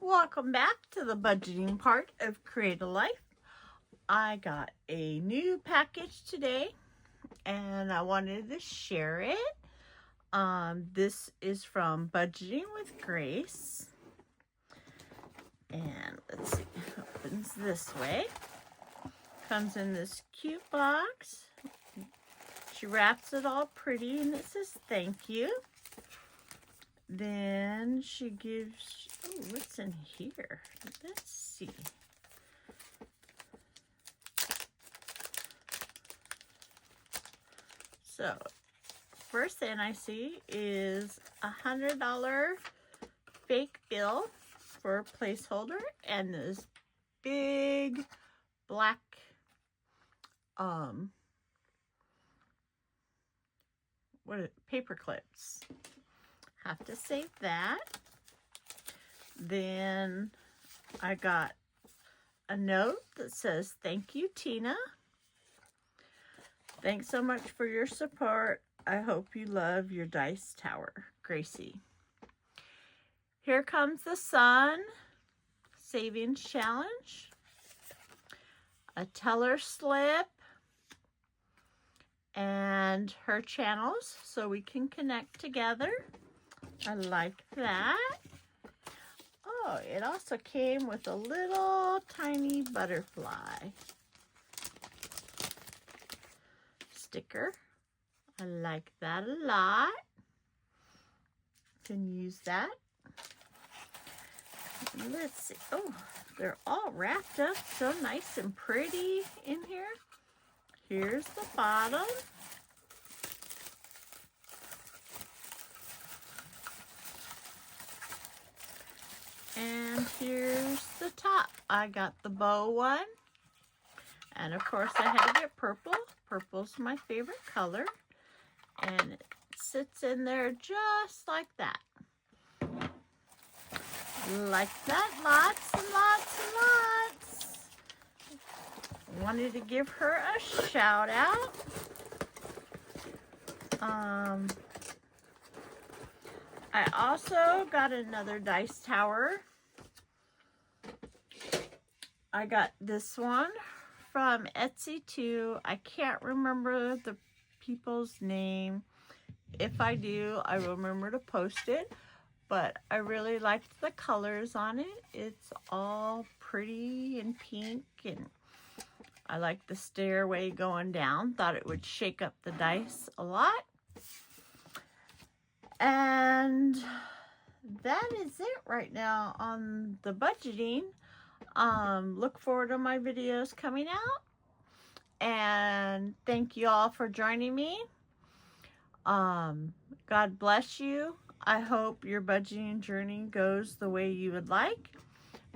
Welcome back to the budgeting part of Create a Life. I got a new package today and I wanted to share it. This is from Budgeting with Grace. And let's see, it opens this way. Comes in this cute box. She wraps it all pretty and it says thank you. Then she gives, oh, what's in here? Let's see. So, first thing I see is $100 fake bill for a placeholder and this big black paper clips. Have to save that. Then I got a note that says, thank you, Tina. Thanks so much for your support. I hope you love your dice tower, Gracie. Here comes the sun savings challenge. A teller slip. And her channels so we can connect together. I like that. Oh, it also came with a little tiny butterfly sticker. I like that a lot. Can use that. Let's see. Oh, they're all wrapped up so nice and pretty in here. Here's the bottom. And here's the top. I got the bow one. And of course I had to get purple. Purple's my favorite color. And it sits in there just like that. Like that. Lots and lots and lots. Wanted to give her a shout out. I also got another dice tower. I got this one from Etsy too. I can't remember the people's name. If I do, I will remember to post it. But I really liked the colors on it. It's all pretty and pink, and I like the stairway going down. Thought it would shake up the dice a lot. And that is it right now on the budgeting. Look forward to my videos coming out. And thank you all for joining me. God bless you. I hope your budgeting journey goes the way you would like.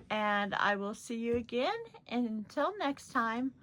And I will see you again. And until next time,